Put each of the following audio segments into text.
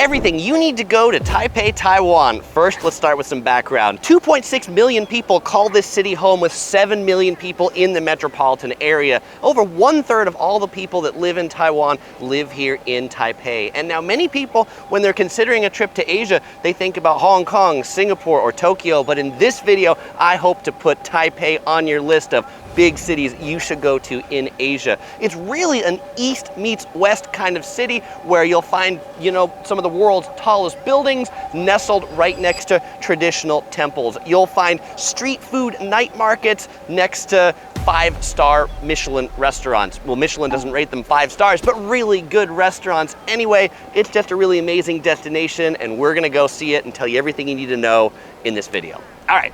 Everything you need to go to Taipei, Taiwan. First, let's start with some background. 2.6 million people call this city home, with 7 million people in the metropolitan area. Over 1/3 of all the people that live in Taiwan live here in Taipei. And now many people, when they're considering a trip to Asia, they think about Hong Kong, Singapore, or Tokyo. But in this video, I hope to put Taipei on your list of big cities you should go to in Asia. It's really an east meets west kind of city where you'll find, some of the world's tallest buildings nestled right next to traditional temples. You'll find street food night markets next to 5-star Michelin restaurants. Well, Michelin doesn't rate them 5 stars, but really good restaurants. Anyway, it's just a really amazing destination, and we're gonna go see it and tell you everything you need to know in this video. All right.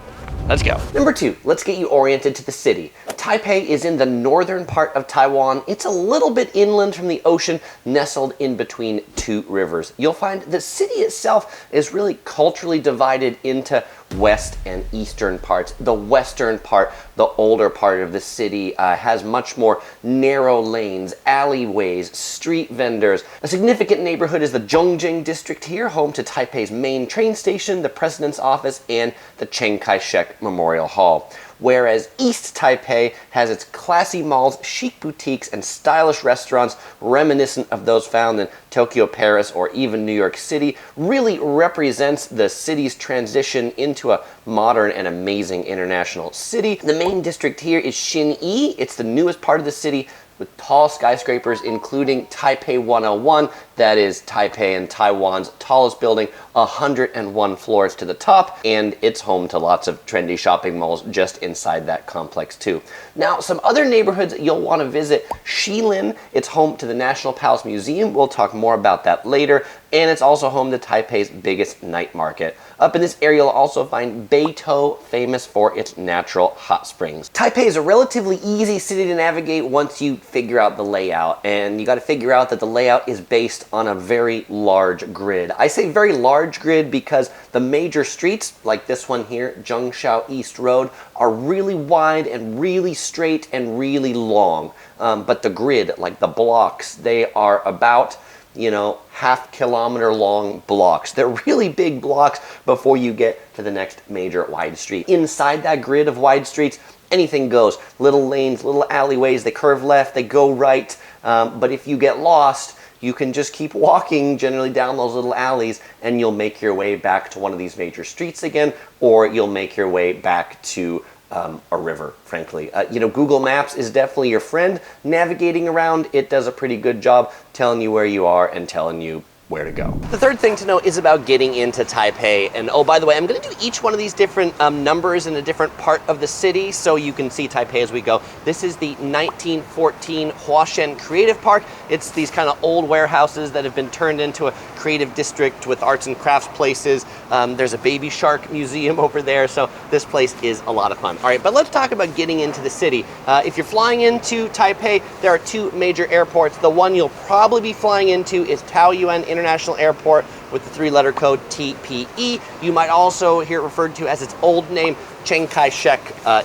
Let's go. Number 2, let's get you oriented to the city. Taipei is in the northern part of Taiwan. It's a little bit inland from the ocean, nestled in between 2 rivers. You'll find the city itself is really culturally divided into west and eastern parts. The western part, the older part of the city, has much more narrow lanes, alleyways, street vendors. A significant neighborhood is the Zhongjing district here, home to Taipei's main train station, the president's office, and the Chiang Kai-shek Memorial Hall. Whereas East Taipei has its classy malls, chic boutiques, and stylish restaurants reminiscent of those found in Tokyo, Paris, or even New York City, really represents the city's transition into a modern and amazing international city. The main district here is Xinyi. It's the newest part of the city, with tall skyscrapers including Taipei 101, that is Taipei and Taiwan's tallest building, 101 floors to the top, and it's home to lots of trendy shopping malls just inside that complex too. Now, some other neighborhoods you'll want to visit: Shilin, it's home to the National Palace Museum, we'll talk more about that later, and it's also home to Taipei's biggest night market. Up in this area, you'll also find Beitou, famous for its natural hot springs. Taipei is a relatively easy city to navigate once you figure out the layout, and you got to figure out that the layout is based on a very large grid. I say very large grid because the major streets, like this one here, Zhengshao East Road, are really wide and really straight and really long. But the grid, like the blocks, they are about half-kilometer long blocks. They're really big blocks before you get to the next major wide street. Inside that grid of wide streets, anything goes. Little lanes, little alleyways, they curve left, they go right. But if you get lost, you can just keep walking generally down those little alleys and you'll make your way back to one of these major streets again, or you'll make your way back to a river, frankly. Google Maps is definitely your friend. Navigating around, it does a pretty good job telling you where you are and telling you where to go. The third thing to know is about getting into Taipei. And oh, by the way, I'm going to do each one of these different numbers in a different part of the city so you can see Taipei as we go. This is the 1914 Huashen Creative Park. It's these kind of old warehouses that have been turned into a creative district with arts and crafts places. There's a baby shark museum over there, so this place is a lot of fun. All right, but let's talk about getting into the city. If you're flying into Taipei, there are 2 major airports. The one you'll probably be flying into is Taoyuan International Airport with the 3-letter code TPE. You might also hear it referred to as its old name, Chiang Kai-shek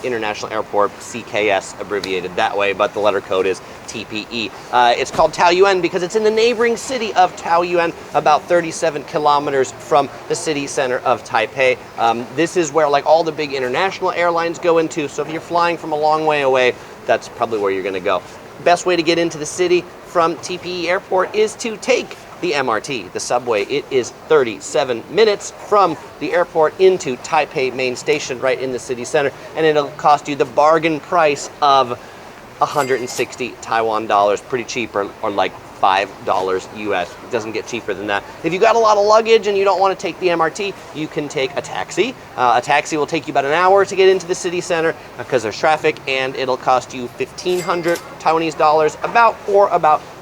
International Airport, CKS abbreviated that way, but the letter code is TPE. It's called Taoyuan because it's in the neighboring city of Taoyuan, about 37 kilometers from the city center of Taipei. This is where all the big international airlines go into, so if you're flying from a long way away, that's probably where you're gonna go. Best way to get into the city from TPE Airport is to take the MRT, the subway. It is 37 minutes from the airport into Taipei main station right in the city center, and it'll cost you the bargain price of 160 Taiwan dollars, pretty cheap, or like $5 US. It doesn't get cheaper than that. If you got a lot of luggage and you don't want to take the MRT, you can take a taxi. A taxi will take you about an hour to get into the city center because there's traffic, and it'll cost you 1,500 Taiwanese dollars, about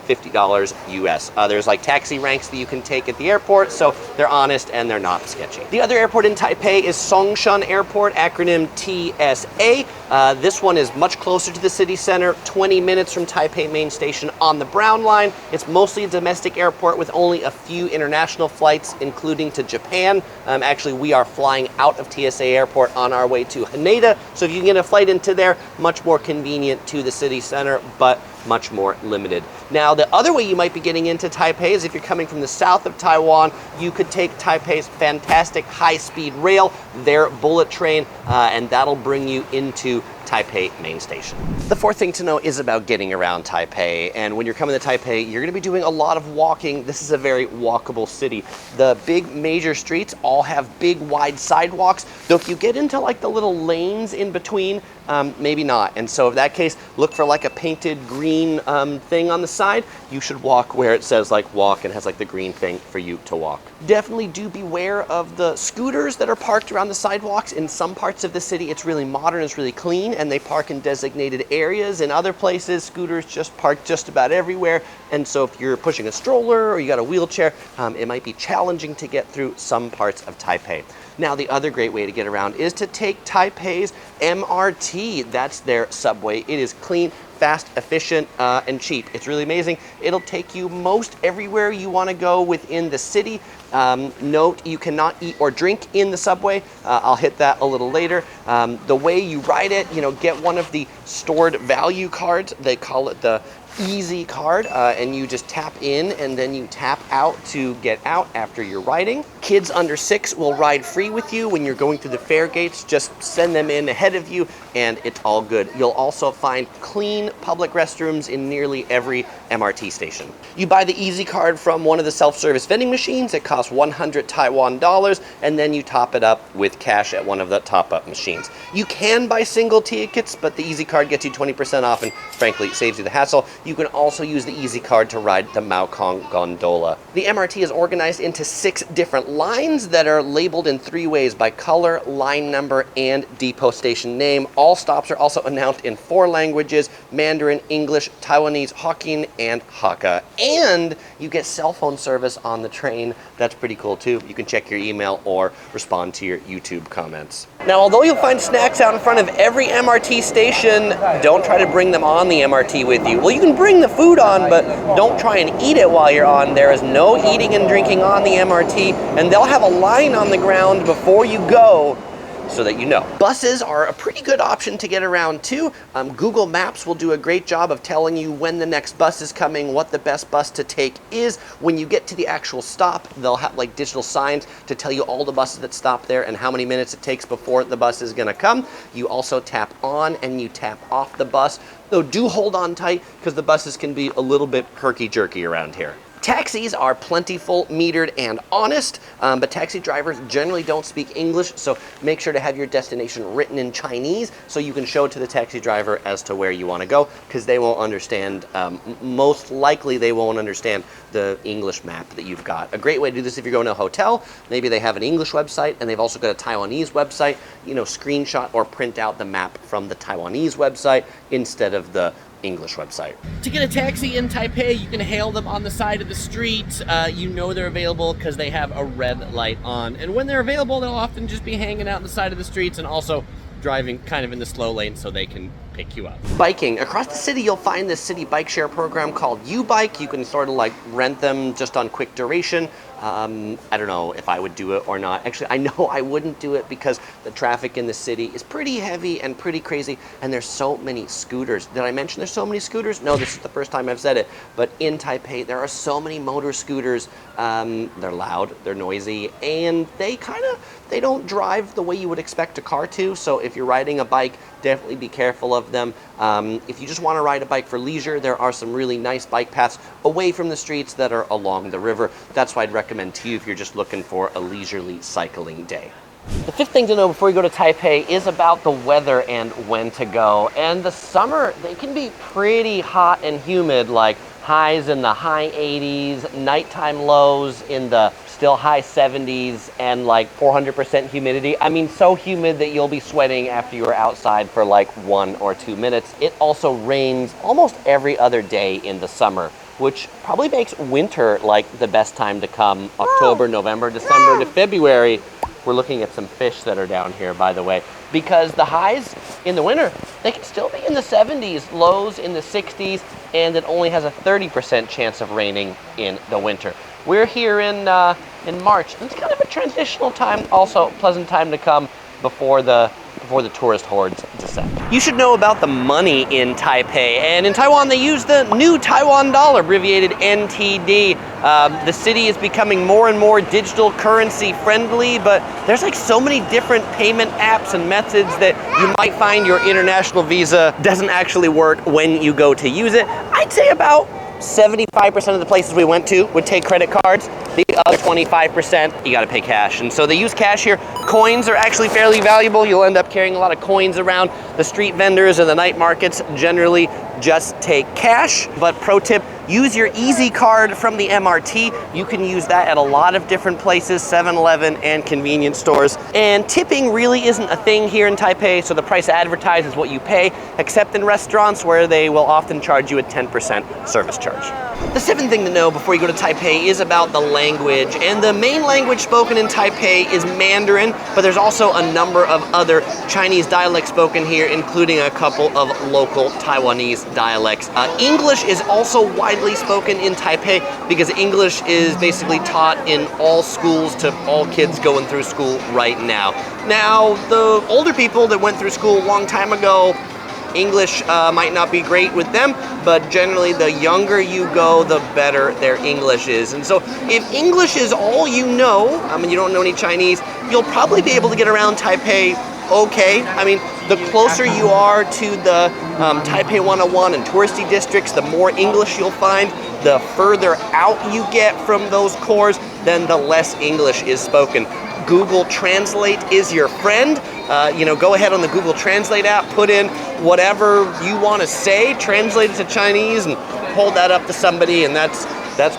$50 US. There's taxi ranks that you can take at the airport, so they're honest and they're not sketchy. The other airport in Taipei is Songshan Airport, acronym TSA. This one is much closer to the city center, 20 minutes from Taipei main station on the Brown Line. It's mostly a domestic airport with only a few international flights, including to Japan. Actually, we are flying out of TSA Airport on our way to Haneda, so if you can get a flight into there, much more convenient to the city center, but much more limited. Now, the other way you might be getting into Taipei is if you're coming from the south of Taiwan, you could take Taipei's fantastic high-speed rail, their bullet train, and that'll bring you into Taipei main station. The fourth thing to know is about getting around Taipei, and when you're coming to Taipei, you're going to be doing a lot of walking. This is a very walkable city. The big major streets all have big wide sidewalks, though if you get into like the little lanes in between, maybe not. And so in that case, look for like a painted green thing on the side. You should walk where it says like walk and has like the green thing for you to walk. Definitely do beware of the scooters that are parked around the sidewalks. In some parts of the city, it's really modern, it's really clean, and they park in designated areas. In other places, scooters just park just about everywhere. And so if you're pushing a stroller or you got a wheelchair, it might be challenging to get through some parts of Taipei. Now, the other great way to get around is to take Taipei's MRT. That's their subway. It is clean, fast, efficient, and cheap. It's really amazing. It'll take you most everywhere you want to go within the city. Note, you cannot eat or drink in the subway. I'll hit that a little later. The way you ride it, get one of the stored value cards. They call it the Easy card, and you just tap in and then you tap out to get out after you're riding. Kids under 6 will ride free with you when you're going through the fare gates. Just send them in ahead of you and it's all good. You'll also find clean public restrooms in nearly every MRT station. You buy the Easy card from one of the self-service vending machines. It costs 100 Taiwan dollars, and then you top it up with cash at one of the top-up machines. You can buy single tickets, but the Easy card gets you 20% off and frankly saves you the hassle. You can also use the Easy card to ride the Maokong gondola. The MRT is organized into 6 different lines that are labeled in 3 ways: by color, line number, and depot station name. All stops are also announced in 4 languages: Mandarin, English, Taiwanese, Hokkien, and Hakka. And you get cell phone service on the train. That's pretty cool too. You can check your email or respond to your YouTube comments. Now, although you'll find snacks out in front of every MRT station, don't try to bring them on the MRT with you. Well, you can bring the food on, but don't try and eat it while you're on. There is no eating and drinking on the MRT, and they'll have a line on the ground before you go, so that you know. Buses are a pretty good option to get around too. Google Maps will do a great job of telling you when the next bus is coming, what the best bus to take is. When you get to the actual stop, they'll have like digital signs to tell you all the buses that stop there and how many minutes it takes before the bus is gonna come. You also tap on and you tap off the bus, though do hold on tight because the buses can be a little bit herky-jerky around here. Taxis are plentiful, metered, and honest, but taxi drivers generally don't speak English, so make sure to have your destination written in Chinese so you can show it to the taxi driver as to where you want to go, because they won't understand, most likely they won't understand the English map that you've got. A great way to do this if you're going to a hotel, maybe they have an English website and they've also got a Taiwanese website, screenshot or print out the map from the Taiwanese website instead of the English website. To get a taxi in Taipei, you can hail them on the side of the street. They're available because they have a red light on. And when they're available, they'll often just be hanging out on the side of the streets and also driving kind of in the slow lane so they can pick you up. Biking. Across the city, you'll find this city bike share program called U-Bike. You can sort of like rent them just on quick duration. I don't know if I would do it or not. Actually, I know I wouldn't do it because the traffic in the city is pretty heavy and pretty crazy, and there's so many scooters. Did I mention there's so many scooters? No, this is the first time I've said it, but in Taipei, there are so many motor scooters. They're loud, they're noisy, and they don't drive the way you would expect a car to, so if you're riding a bike, definitely be careful of them. If you just want to ride a bike for leisure, there are some really nice bike paths away from the streets that are along the river. That's why I'd recommend to you if you're just looking for a leisurely cycling day. The 5th thing to know before you go to Taipei is about the weather and when to go. And the summer, they can be pretty hot and humid, like highs in the high 80s, nighttime lows in the still high 70s, and like 400% humidity. I mean, so humid that you'll be sweating after you were outside for like 1 or 2 minutes. It also rains almost every other day in the summer, which probably makes winter like the best time to come. October, November, December to February. We're looking at some fish that are down here, by the way, because the highs in the winter, they can still be in the 70s, lows in the 60s, and it only has a 30% chance of raining in the winter. We're here in March, and it's kind of a transitional time, also a pleasant time to come before the before the tourist hordes descend. You should know about the money in Taipei, and in Taiwan they use the new Taiwan dollar, abbreviated NTD. The city is becoming more and more digital currency friendly, but there's like so many different payment apps and methods that you might find your international visa doesn't actually work when you go to use it. I'd say about 75% of the places we went to would take credit cards. The other 25%, you gotta pay cash. And so they use cash here. Coins are actually fairly valuable. You'll end up carrying a lot of coins around. The street vendors and the night markets generally just take cash. But pro tip, use your Easy card from the MRT. You can use that at a lot of different places, 7-Eleven and convenience stores. And tipping really isn't a thing here in Taipei, so the price advertised is what you pay, except in restaurants where they will often charge you a 10% service charge. The seventh thing to know before you go to Taipei is about the language. And the main language spoken in Taipei is Mandarin, but there's also a number of other Chinese dialects spoken here, including a couple of local Taiwanese dialects. English is also widely spoken in Taipei because English is basically taught in all schools to all kids going through school right now. Now, the older people that went through school a long time ago, English might not be great with them, but generally the younger you go, the better their English is. And so if English is all you know, I mean, you don't know any Chinese, you'll probably be able to get around Taipei okay. I mean, the closer you are to the Taipei 101 and touristy districts, the more English you'll find. The further out you get from those cores, then the less English is spoken. Google Translate is your friend. Go ahead on the Google Translate app, put in whatever you want to say, translate it to Chinese, and hold that up to somebody, and that's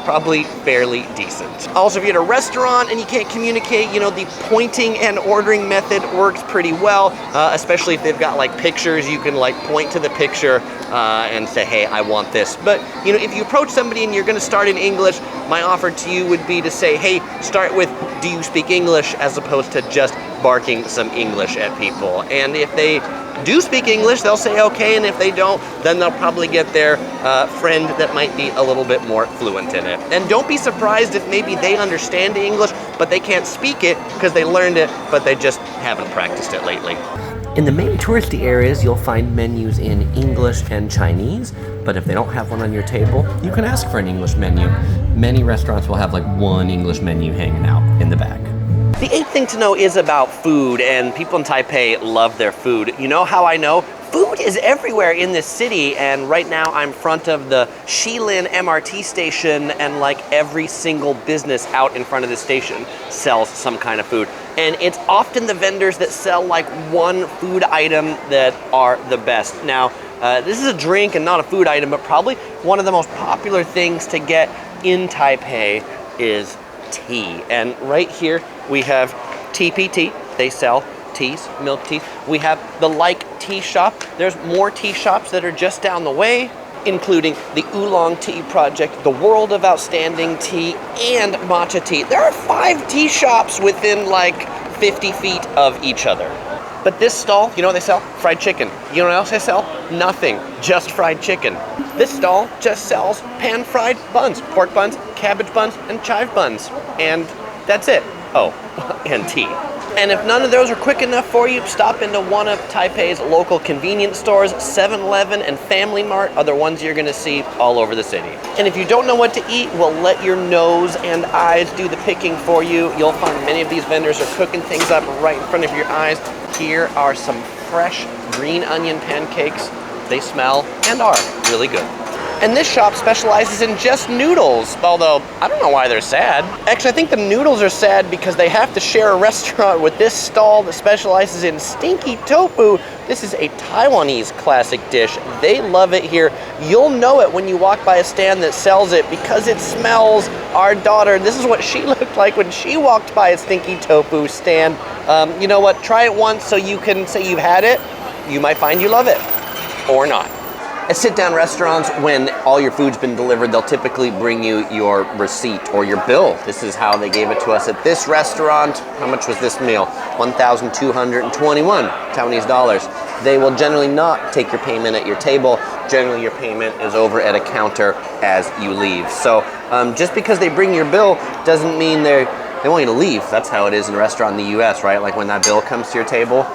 probably fairly decent. Also, if you're at a restaurant and you can't communicate, the pointing and ordering method works pretty well, especially if they've got like pictures. You can like point to the picture and say, hey, I want this. But if you approach somebody and you're going to start in English, my offer to you would be to say, hey, start with, do you speak English, as opposed to just barking some English at people. And if they do speak English, they'll say okay, and if they don't, then they'll probably get their friend that might be a little bit more fluent in it. And don't be surprised if maybe they understand English, but they can't speak it because they learned it, but they just haven't practiced it lately. In the main touristy areas, you'll find menus in English and Chinese, but if they don't have one on your table, you can ask for an English menu. Many restaurants will have like one English menu hanging out in the back. The eighth thing to know is about food, and people in Taipei love their food. You know how I know? Food is everywhere in this city, and right now I'm front of the Shilin MRT station, and like every single business out in front of the station sells some kind of food. And it's often the vendors that sell like one food item that are the best. Now, this is a drink and not a food item, but probably one of the most popular things to get in Taipei is tea. And right here we have TPT. They sell teas, milk tea. We have the Like Tea Shop. There's more tea shops that are just down the way, including the Oolong Tea Project, the World of Outstanding Tea, and Matcha Tea. There are 5 tea shops within like 50 feet of each other. But this stall, you know what they sell? Fried chicken. You know what else they sell? Nothing, just fried chicken. This stall just sells pan-fried buns, pork buns, cabbage buns, and chive buns. And that's it. Oh, and tea. And if none of those are quick enough for you, stop into one of Taipei's local convenience stores. 7-Eleven and Family Mart are the ones you're gonna see all over the city. And if you don't know what to eat, well, let your nose and eyes do the picking for you. You'll find many of these vendors are cooking things up right in front of your eyes. Here are some fresh green onion pancakes. They smell and are really good. And this shop specializes in just noodles, although I don't know why they're sad. Actually, I think the noodles are sad because they have to share a restaurant with this stall that specializes in stinky tofu. This is a Taiwanese classic dish. They love it here. You'll know it when you walk by a stand that sells it because it smells. Our daughter, this is what she looked like when she walked by a stinky tofu stand. You know what? Try it once so you can say you've had it. You might find you love it, or not. At sit-down restaurants, when all your food's been delivered, they'll typically bring you your receipt or your bill. This is how they gave it to us at this restaurant. How much was this meal? 1,221 Taiwanese dollars. They will generally not take your payment at your table. Generally, your payment is over at a counter as you leave. So just because they bring your bill doesn't mean they want you to leave. That's how it is in a restaurant in the US, right? Like when that bill comes to your table,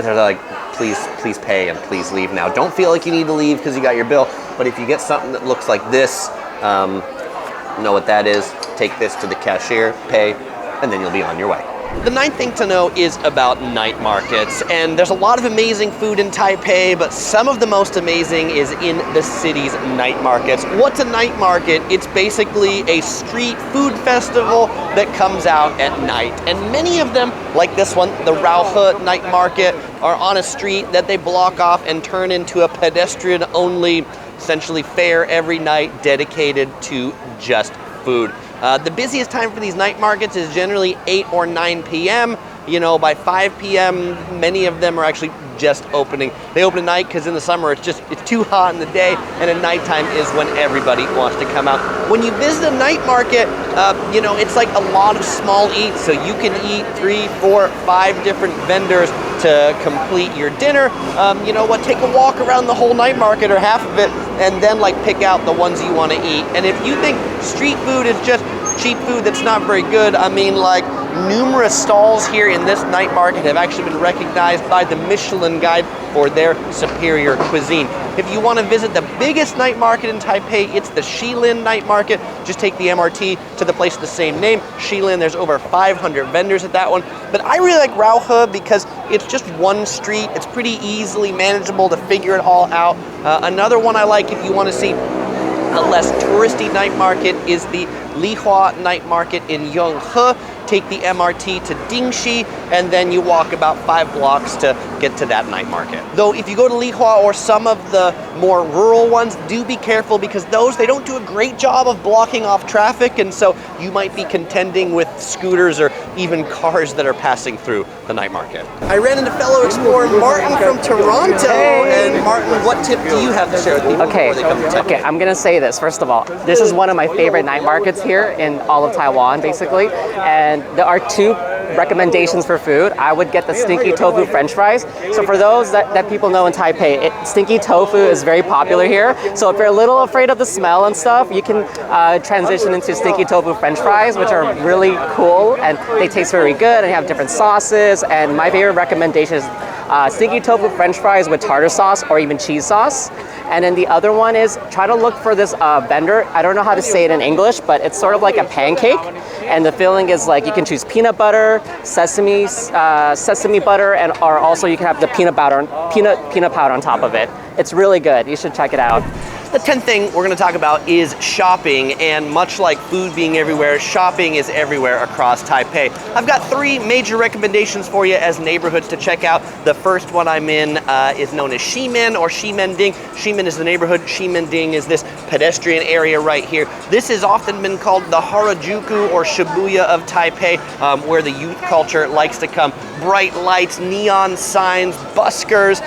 they're like, please pay and please leave now. Don't feel like you need to leave because you got your bill, but if you get something that looks like this, know what that is, take this to the cashier, pay, and then you'll be on your way. The ninth thing to know is about night markets, and there's a lot of amazing food in Taipei, but some of the most amazing is in the city's night markets. What's a night market? It's basically a street food festival that comes out at night, and many of them, like this one, the Raohe night market, are on a street that they block off and turn into a pedestrian-only, essentially fair every night dedicated to just food. The busiest time for these night markets is generally 8 or 9 p.m. You know, by 5 p.m., many of them are actually just opening. They open at night because in the summer it's too hot in the day, and at nighttime is when everybody wants to come out. When you visit a night market, you know, it's like a lot of small eats, so you can eat 3, 4, 5 different vendors to complete your dinner. You know what, take a walk around the whole night market or half of it, and then like pick out the ones you want to eat. And if you think street food is just cheap food that's not very good, I mean, like, numerous stalls here in this night market have actually been recognized by the Michelin Guide for their superior cuisine. If you want to visit the biggest night market in Taipei, it's the Shilin Night Market. Just take the MRT to the place of the same name, Shilin. There's over 500 vendors at that one. But I really like Raohe because it's just one street. It's pretty easily manageable to figure it all out. Another one I like if you want to see a less touristy night market is the Lihua Night Market in Yonghe. Take the MRT to Dingxi, and then you walk about 5 blocks to get to that night market. Though if you go to Lihua or some of the more rural ones, do be careful because those, they don't do a great job of blocking off traffic, and so you might be contending with scooters or even cars that are passing through the night market. I ran into fellow explorer Martin from Toronto, and Martin, what tip do you have to share with people before they come to Taipei? Okay, I'm gonna say this. First of all, this is one of my favorite night markets here in all of Taiwan, basically, and there are 2 recommendations for food. I would get the stinky tofu french fries. So for those that people know in Taipei, stinky tofu is very popular here. So if you're a little afraid of the smell and stuff, you can transition into stinky tofu french fries, which are really cool and they taste very good and have different sauces. And my favorite recommendation is stinky tofu french fries with tartar sauce or even cheese sauce. And then the other one is try to look for this vendor. I don't know how to say it in English, but it's sort of like a pancake. And the filling is like, you can choose peanut butter, sesame butter, and or also you can have the peanut powder on top of it. It's really good. You should check it out. The 10th thing we're going to talk about is shopping, and much like food being everywhere, shopping is everywhere across Taipei. I've got 3 major recommendations for you as neighborhoods to check out. The first one I'm in is known as Ximen or Ximending. Ximen is the neighborhood, Ximending is this pedestrian area right here. This has often been called the Harajuku or Shibuya of Taipei, where the youth culture likes to come. Bright lights, neon signs, buskers.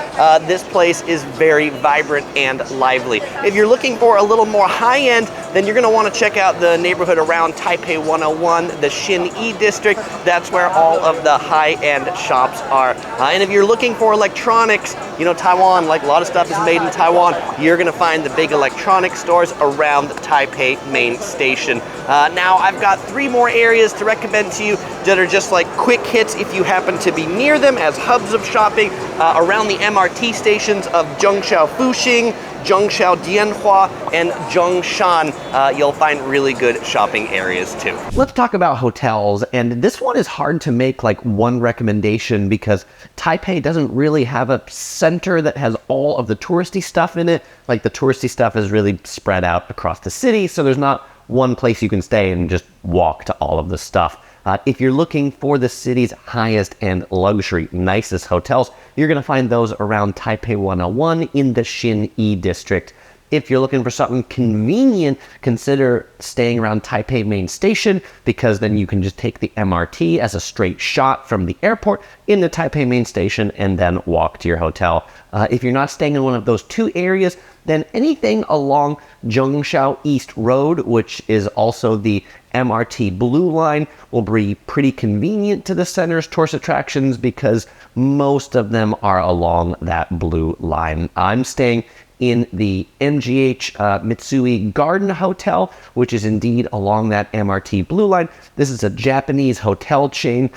This place is very vibrant and lively. If you're looking for a little more high-end, then you're going to want to check out the neighborhood around Taipei 101, the Xin-Yi district. That's where all of the high-end shops are. And if you're looking for electronics, you know, Taiwan, like a lot of stuff is made in Taiwan, you're going to find the big electronic stores around Taipei main station. Now, I've got 3 more areas to recommend to you that are just like quick hits if you happen to be near them as hubs of shopping. Around the MRT stations of Zhengzhou Fuxing, Zhengzhou Dianhua, and Zhongshan, you'll find really good shopping areas too. Let's talk about hotels, and this one is hard to make like one recommendation because Taipei doesn't really have a center that has all of the touristy stuff in it. Like the touristy stuff is really spread out across the city, so there's not one place you can stay and just walk to all of the stuff. If you're looking for the city's highest and luxury, nicest hotels, you're going to find those around Taipei 101 in the Xin-Yi district. If you're looking for something convenient, consider staying around Taipei main station because then you can just take the MRT as a straight shot from the airport into Taipei main station and then walk to your hotel. If you're not staying in one of those 2 areas, then anything along Zhengzhou East Road, which is also the MRT Blue Line, will be pretty convenient to the center's tourist attractions because most of them are along that blue line. I'm staying in the MGH Mitsui Garden Hotel, which is indeed along that MRT Blue Line. This is a Japanese hotel chain.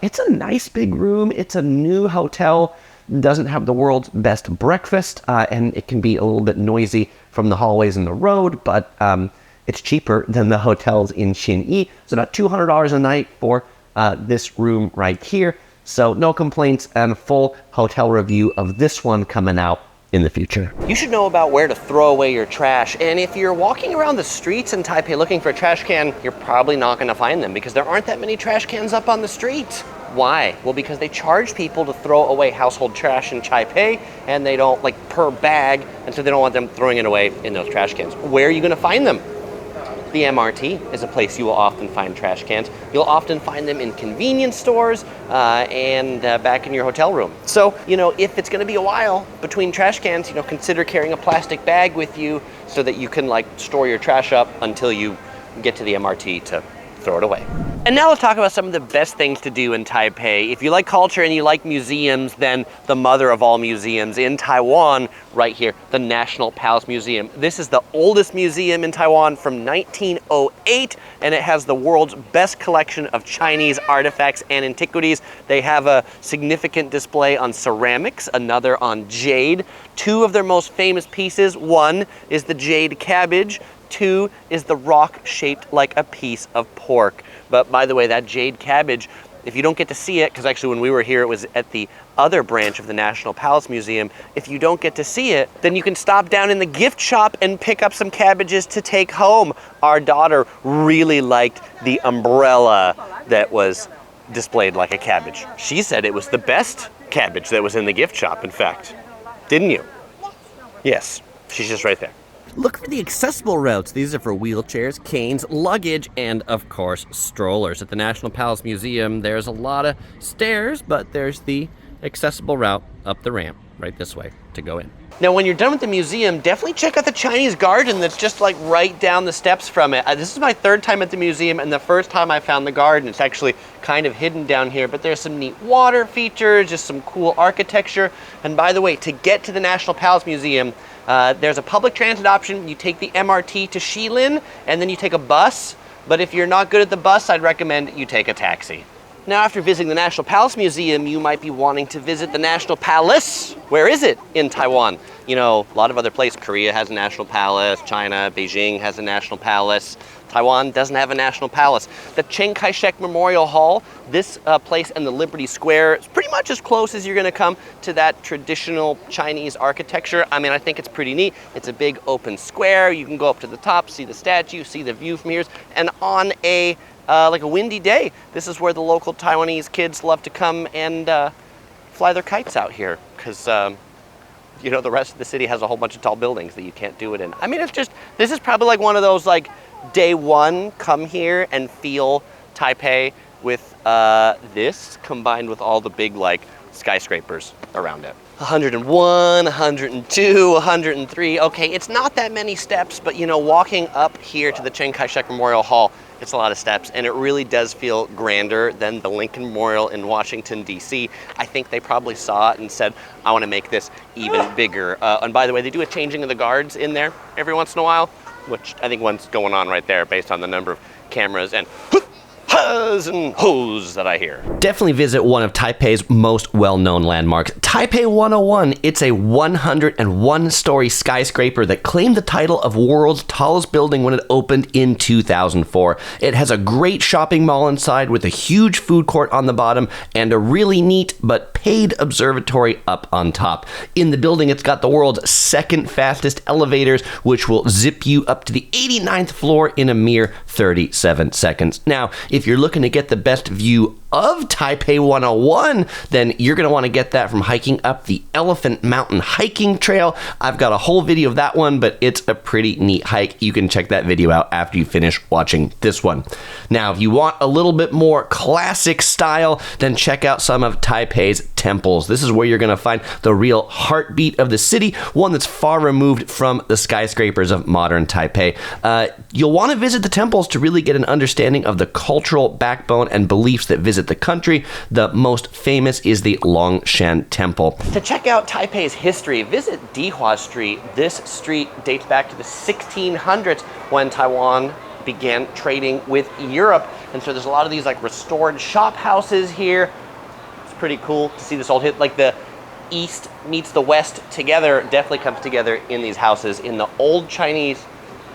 It's a nice big room. It's a new hotel. doesn't have the world's best breakfast, and it can be a little bit noisy from the hallways and the road, but it's cheaper than the hotels in Xinyi. It's about $200 a night for this room right here. So no complaints, and a full hotel review of this one coming out in the future. You should know about where to throw away your trash, and if you're walking around the streets in Taipei looking for a trash can, you're probably not going to find them because there aren't that many trash cans up on the street. Why? Well, because they charge people to throw away household trash in Taipei, and they don't, like, per bag, and so they don't want them throwing it away in those trash cans. Where are you going to find them? The MRT is a place you will often find trash cans. You'll often find them in convenience stores and back in your hotel room. So, you know, if it's going to be a while between trash cans, you know, consider carrying a plastic bag with you so that you can, like, store your trash up until you get to the MRT to throw it away. And now let's talk about some of the best things to do in Taipei. If you like culture and you like museums, then the mother of all museums in Taiwan, right here, the National Palace Museum. This is the oldest museum in Taiwan from 1908, and it has the world's best collection of Chinese artifacts and antiquities. They have a significant display on ceramics, another on jade. Two of their most famous pieces, one is the jade cabbage, two is the rock shaped like a piece of pork. But by the way, that jade cabbage, if you don't get to see it, because actually when we were here, it was at the other branch of the National Palace Museum, if you don't get to see it, then you can stop down in the gift shop and pick up some cabbages to take home. Our daughter really liked the umbrella that was displayed like a cabbage. She said it was the best cabbage that was in the gift shop, in fact. Didn't you? Yes, she's just right there. Look for the accessible routes. These are for wheelchairs, canes, luggage, and of course, strollers. At the National Palace Museum, there's a lot of stairs, but there's the accessible route up the ramp right this way to go in. Now, when you're done with the museum, definitely check out the Chinese garden that's just like right down the steps from it. This is my third time at the museum, and the first time I found the garden. It's actually kind of hidden down here, but there's some neat water features, just some cool architecture. And by the way, to get to the National Palace Museum, there's a public transit option. You take the MRT to Shilin, and then you take a bus. But if you're not good at the bus, I'd recommend you take a taxi. Now, after visiting the National Palace Museum, you might be wanting to visit the National Palace. Where is it in Taiwan? You know, a lot of other places. Korea has a national palace. China, Beijing has a national palace. Taiwan doesn't have a national palace. The Chiang Kai-shek Memorial Hall, this place and the Liberty Square, is pretty much as close as you're going to come to that traditional Chinese architecture. I mean, I think it's pretty neat. It's a big open square. You can go up to the top, see the statue, see the view from here. And on a like a windy day, this is where the local Taiwanese kids love to come and fly their kites out here, because you know, the rest of the city has a whole bunch of tall buildings that you can't do it in. I mean, it's just, this is probably like one of those, like, day one, come here and feel Taipei with this combined with all the big, like, skyscrapers around it. 101, 102, 103. Okay, it's not that many steps, but you know, walking up here to the Chiang Kai-shek Memorial Hall, it's a lot of steps, and it really does feel grander than the Lincoln Memorial in Washington, D.C. I think they probably saw it and said, I want to make this even bigger. And by the way, they do a changing of the guards in there every once in a while, which I think one's going on right there based on the number of cameras and ha's and ho's that I hear. Definitely visit one of Taipei's most well-known landmarks, Taipei 101. It's a 101-story skyscraper that claimed the title of world's tallest building when it opened in 2004. It has a great shopping mall inside with a huge food court on the bottom and a really neat but paid observatory up on top. In the building, it's got the world's second fastest elevators, which will zip you up to the 89th floor in a mere 37 seconds. Now, if you're looking to get the best view of Taipei 101, then you're going to want to get that from hiking up the Elephant Mountain hiking trail. I've got a whole video of that one, but it's a pretty neat hike. You can check that video out after you finish watching this one. Now, if you want a little bit more classic style, then check out some of Taipei's temples. This is where you're going to find the real heartbeat of the city, one that's far removed from the skyscrapers of modern Taipei. You'll want to visit the temples to really get an understanding of the cultural backbone and beliefs that visit the country. The most famous is the Longshan Temple. To check out Taipei's history, visit Dihua Street. This street dates back to the 1600s when Taiwan began trading with Europe. And so there's a lot of these like restored shop houses here. It's pretty cool to see this old hit, like the East meets the West together definitely comes together in these houses, in the old Chinese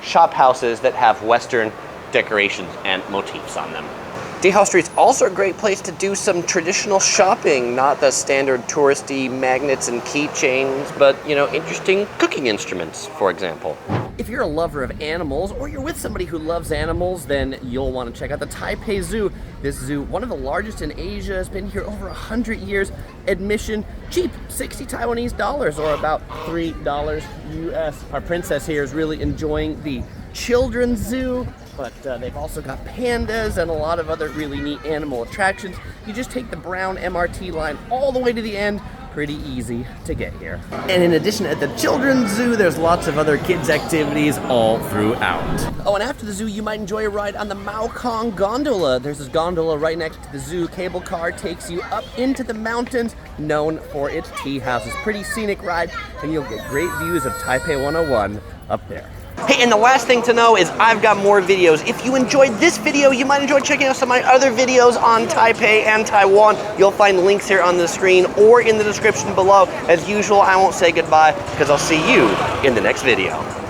shop houses that have Western decorations and motifs on them. Dehao Street's also a great place to do some traditional shopping, not the standard touristy magnets and keychains, but, you know, interesting cooking instruments, for example. If you're a lover of animals, or you're with somebody who loves animals, then you'll want to check out the Taipei Zoo. This zoo, one of the largest in Asia, has been here over 100 years. Admission, cheap, 60 Taiwanese dollars, or about $3 US. Our princess here is really enjoying the children's zoo, but they've also got pandas and a lot of other really neat animal attractions. You just take the brown MRT line all the way to the end. Pretty easy to get here. And in addition, at the children's zoo, there's lots of other kids' activities all throughout. Oh, and after the zoo, you might enjoy a ride on the Maokong gondola. There's this gondola right next to the zoo. Cable car takes you up into the mountains, known for its tea houses. Pretty scenic ride, and you'll get great views of Taipei 101 up there. Hey, and the last thing to know is I've got more videos. If you enjoyed this video, you might enjoy checking out some of my other videos on Taipei and Taiwan. You'll find links here on the screen or in the description below. As usual, I won't say goodbye because I'll see you in the next video.